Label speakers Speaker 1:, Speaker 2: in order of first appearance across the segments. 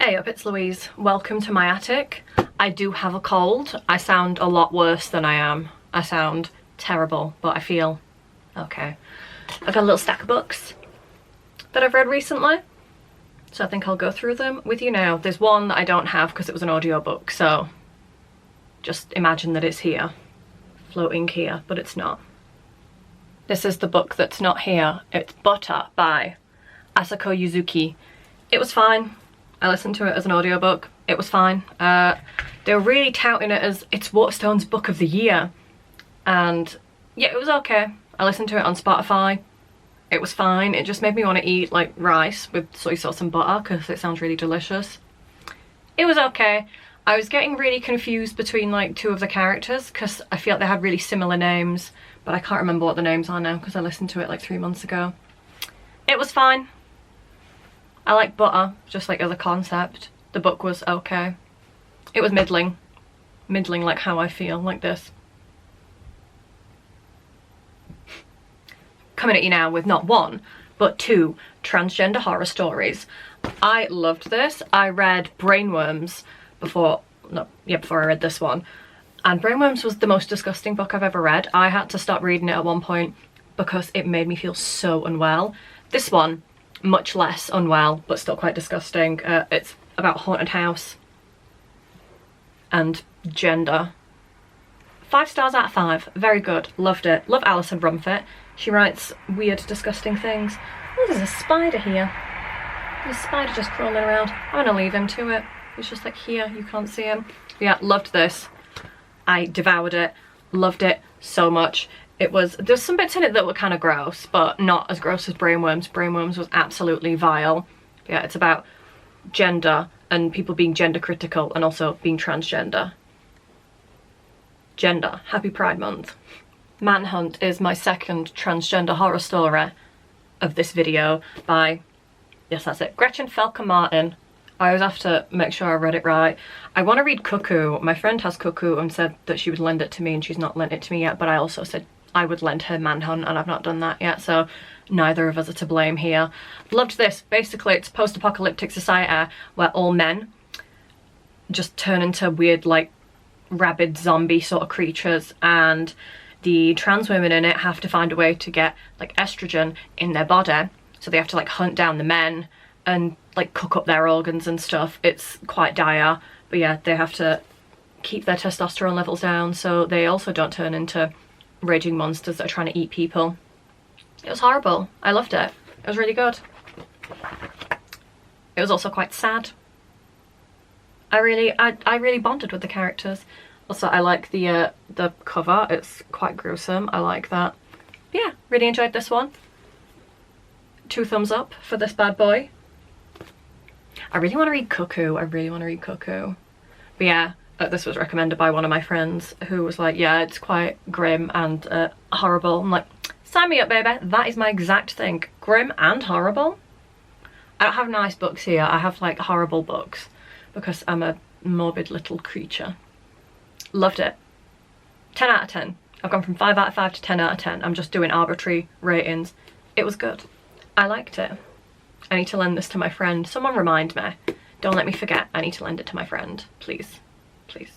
Speaker 1: Eyup, it's Louise. Welcome to my attic. I do have a cold. I sound a lot worse than I am. I sound terrible, but I feel okay. I've got a little stack of books that I've read recently, so I think I'll go through them with you now. There's one that I don't have because it was an audiobook, so just imagine that it's here, floating here, but it's not. This is the book that's not here. It's Butter by Asako Yuzuki. It was fine. I listened to it as an audiobook. It was fine. They were really touting it as it's Waterstone's book of the year. And yeah, it was okay. I listened to it on Spotify. It was fine. It just made me want to eat like rice with soy sauce and butter because it sounds really delicious. It was okay. I was getting really confused between like two of the characters because I feel like they had really similar names, but I can't remember what the names are now because I listened to it like 3 months ago. It was fine. I like butter, just like as a concept. The book was okay. It was middling. Middling like how I feel, like this. Coming at you now with not one, but 2 transgender horror stories. I loved this. I read Brainworms before I read this one. And Brainworms was the most disgusting book I've ever read. I had to stop reading it at one point because it made me feel so unwell. This one, much less unwell, but still quite disgusting. It's about a haunted house and gender. 5 stars out of 5. Very good. Loved it. Love Alison Rumfitt. She writes weird, disgusting things. Oh, there's a spider here. There's a spider just crawling around. I'm gonna leave him to it. He's just like here. You can't see him. Yeah, loved this. I devoured it. Loved it so much. There's some bits in it that were kind of gross, but not as gross as Brainworms. Brainworms was absolutely vile. Yeah, it's about gender and people being gender critical and also being transgender. Gender. Happy Pride Month. Manhunt is my second transgender horror story of this video by, yes that's it, Gretchen Felker Martin. I always have to make sure I read it right. I want to read Cuckoo. My friend has Cuckoo and said that she would lend it to me and she's not lent it to me yet, but I also said I would lend her Manhunt and I've not done that yet, so neither of us are to blame here. Loved this. Basically it's post-apocalyptic society where all men just turn into weird like rabid zombie sort of creatures, and the trans women in it have to find a way to get like estrogen in their body, so they have to like hunt down the men and like cook up their organs and stuff. It's quite dire, but yeah, they have to keep their testosterone levels down so they also don't turn into raging monsters that are trying to eat people. It was horrible. I loved it. It was really good. It was also quite sad. I really bonded with the characters. Also, I like the cover. It's quite gruesome. I like that. But yeah, really enjoyed this one. 2 thumbs up for this bad boy. I really want to read Cuckoo. I really want to read Cuckoo. But yeah, this was recommended by one of my friends who was like, yeah, it's quite grim and horrible. I'm like, sign me up, baby. That is my exact thing. Grim and horrible. I don't have nice books here. I have like horrible books because I'm a morbid little creature. Loved it. 10 out of 10. I've gone from 5 out of 5 to 10 out of 10. I'm just doing arbitrary ratings. It was good. I liked it. I need to lend this to my friend. Someone remind me. Don't let me forget. I need to lend it to my friend. Please. Please.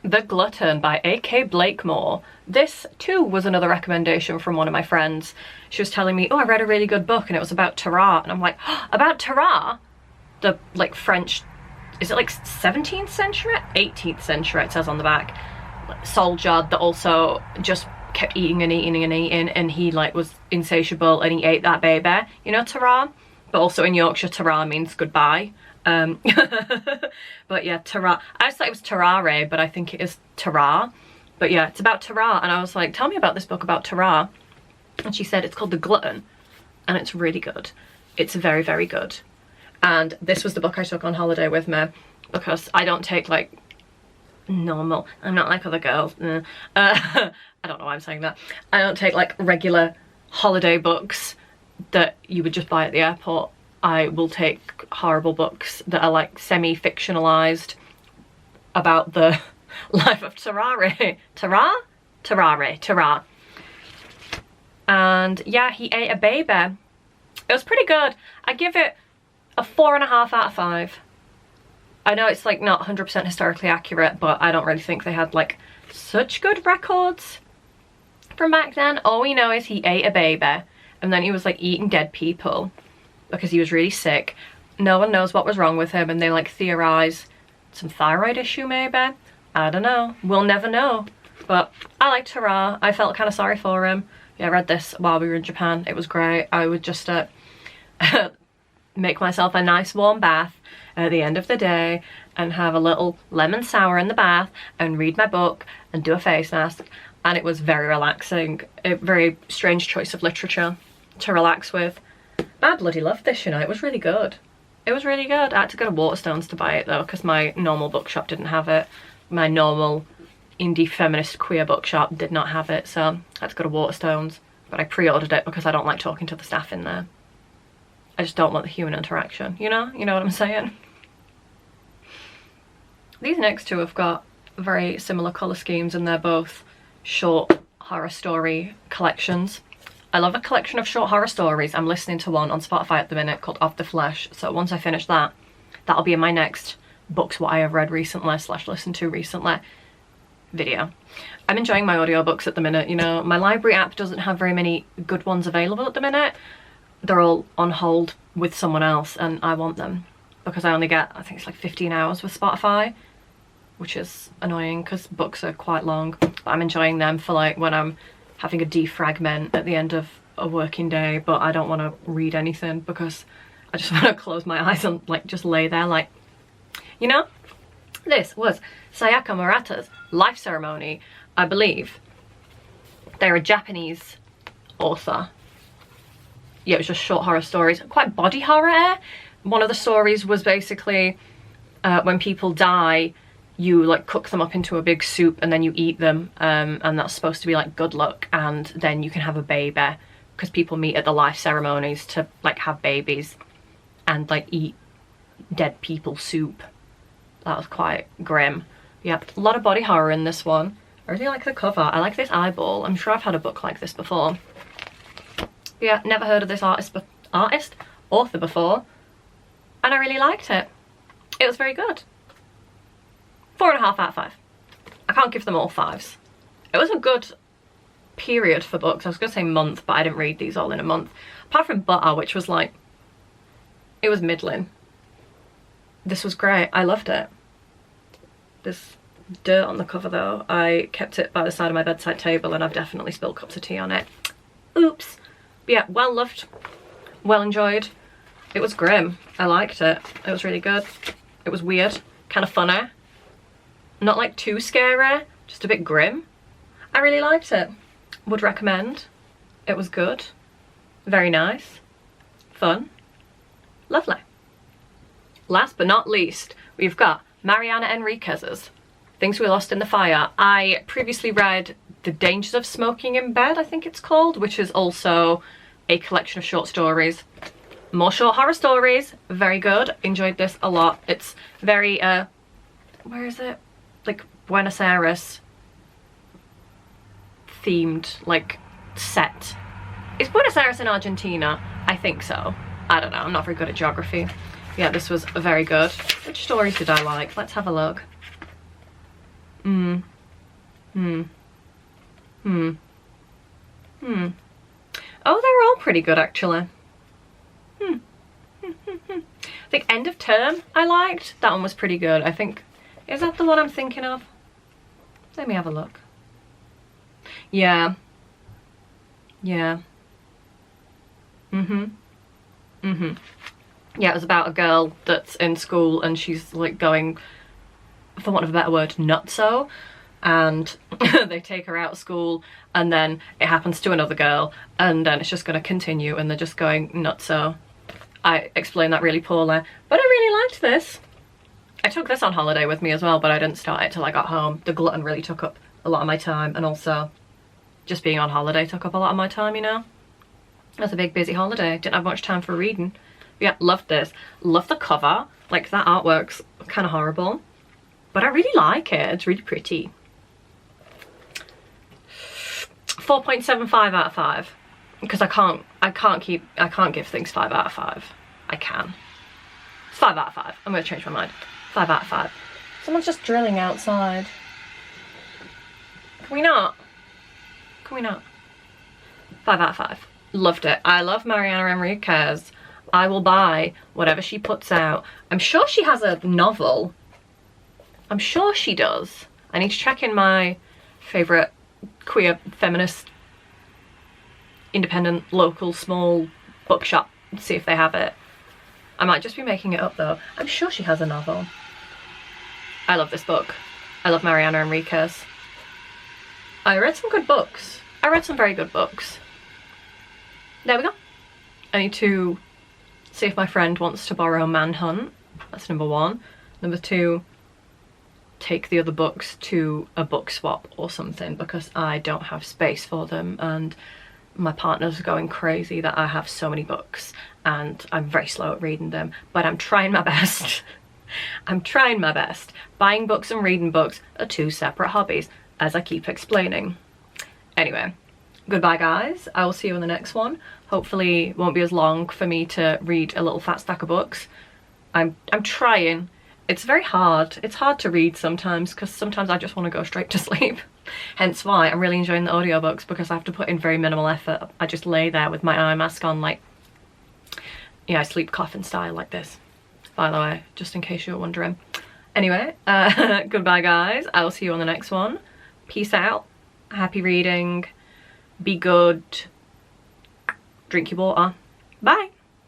Speaker 1: The Glutton by A.K. Blakemore. This too was another recommendation from one of my friends. She was telling me, oh, I read a really good book and it was about Tarot. And I'm like, oh, about Tarot? The like French, is it like 17th century? 18th century it says on the back. Soldier that also just kept eating and eating and eating, and he like was insatiable and he ate that baby. You know Tarot? But also in Yorkshire, Tarot means goodbye. But yeah, Tarot. I just thought it was Terrare, but I think it is Tarot. But yeah, it's about Tarot, and I was like, tell me about this book about Tarot. And she said it's called The Glutton, and it's really good. It's very, very good. And this was the book I took on holiday with me because I don't take like normal, I'm not like other girls. I don't know why I'm saying that. I don't take like regular holiday books that you would just buy at the airport. I will take horrible books that are like semi-fictionalized about the life of Terrare. Terrare. And yeah, he ate a baby. It was pretty good. I give it a 4.5 out of 5. I know it's like not 100% historically accurate, but I don't really think they had like such good records from back then. All we know is he ate a baby and then he was like eating dead people because he was really sick. No one knows what was wrong with him, and they like theorize some thyroid issue maybe. I don't know. We'll never know. But I liked Hurrah. I felt kind of sorry for him. Yeah, I read this while we were in Japan. It was great. I would just make myself a nice warm bath at the end of the day and have a little lemon sour in the bath and read my book and do a face mask, and it was very relaxing. A very strange choice of literature to relax with. I bloody loved this, you know. It was really good. It was really good. I had to go to Waterstones to buy it though, because my normal bookshop didn't have it. My normal indie feminist queer bookshop did not have it, so I had to go to Waterstones. But I pre-ordered it because I don't like talking to the staff in there. I just don't want the human interaction, you know? You know what I'm saying? These next two have got very similar colour schemes, and they're both short horror story collections. I love a collection of short horror stories. I'm listening to one on Spotify at the minute called Of the Flesh, so once I finish that, that'll be in my next books what I have read recently / listened to recently video. I'm enjoying my audiobooks at the minute, you know. My library app doesn't have very many good ones available at the minute. They're all on hold with someone else, and I want them because I only get, I think it's like 15 hours with Spotify, which is annoying because books are quite long. But I'm enjoying them for like when I'm having a defragment at the end of a working day, but I don't want to read anything because I just want to close my eyes and like just lay there like, you know. This was Sayaka Murata's Life Ceremony. I believe they're a Japanese author. Yeah, it was just short horror stories, quite body horror. One of the stories was basically when people die, you like cook them up into a big soup and then you eat them, and that's supposed to be like good luck, and then you can have a baby because people meet at the life ceremonies to like have babies and like eat dead people soup. That was quite grim. Yeah, a lot of body horror in this one. I really like the cover. I like this eyeball. I'm sure I've had a book like this before. Yeah, never heard of this author before, and I really liked it. It was very good. 4.5 out of 5. I can't give them all 5s. It was a good period for books. I was going to say month, but I didn't read these all in a month. Apart from Butter, which was like, it was middling. This was great. I loved it. There's dirt on the cover though. I kept it by the side of my bedside table and I've definitely spilled cups of tea on it. Oops. But yeah, well loved. Well enjoyed. It was grim. I liked it. It was really good. It was weird. Kind of funny. Not like too scary, just a bit grim. I really liked it. Would recommend. It was good. Very nice. Fun. Lovely. Last but not least, we've got Mariana Enriquez's Things We Lost in the Fire. I previously read The Dangers of Smoking in Bed, I think it's called, which is also a collection of short stories. More short horror stories. Very good. Enjoyed this a lot. It's very, where is it? Like Buenos Aires themed, like set. Is Buenos Aires in Argentina? I think so. I don't know, I'm not very good at geography. Yeah, this was very good. Which stories did I like? Let's have a look. Oh, they were all pretty good actually. I think End of Term I liked. That one was pretty good. I think, is that the one I'm thinking of? Let me have a look. Yeah. Yeah. Yeah, it was about a girl that's in school and she's like going, for want of a better word, nutso, and they take her out of school and then it happens to another girl and then it's just going to continue and they're just going nutso. I explained that really poorly, but I really liked this. I took this on holiday with me as well, but I didn't start it till I got home. The glutton really took up a lot of my time, and also just being on holiday took up a lot of my time, you know. It was a big busy holiday, didn't have much time for reading. Yeah, loved this. Love the cover. Like, that artwork's kind of horrible, but I really like it. It's really pretty. 4.75 out of 5, because I can't give things 5 out of 5. I can. 5 out of 5. I'm going to change my mind. 5 out of 5. Someone's just drilling outside. Can we not? Can we not? 5 out of 5. Loved it. I love Mariana Enriquez. I will buy whatever she puts out. I'm sure she has a novel. I'm sure she does. I need to check in my favourite queer, feminist, independent, local, small bookshop to see if they have it. I might just be making it up though. I'm sure she has a novel. I love this book. I love Mariana Enriquez. I read some good books. I read some very good books. There we go. I need to see if my friend wants to borrow Manhunt. That's number 1. Number 2, take the other books to a book swap or something because I don't have space for them and my partner's going crazy that I have so many books and I'm very slow at reading them, but I'm trying my best. I'm trying my best. Buying books and reading books are 2 separate hobbies, as I keep explaining. Anyway, goodbye guys. I will see you in the next one. Hopefully it won't be as long for me to read a little fat stack of books. I'm trying. It's very hard. It's hard to read sometimes because sometimes I just want to go straight to sleep. Hence why I'm really enjoying the audiobooks because I have to put in very minimal effort. I just lay there with my eye mask on like, yeah, I sleep coffin style like this, by the way, just in case you were wondering. Anyway, goodbye guys. I will see you on the next one. Peace out. Happy reading. Be good. Drink your water. Bye.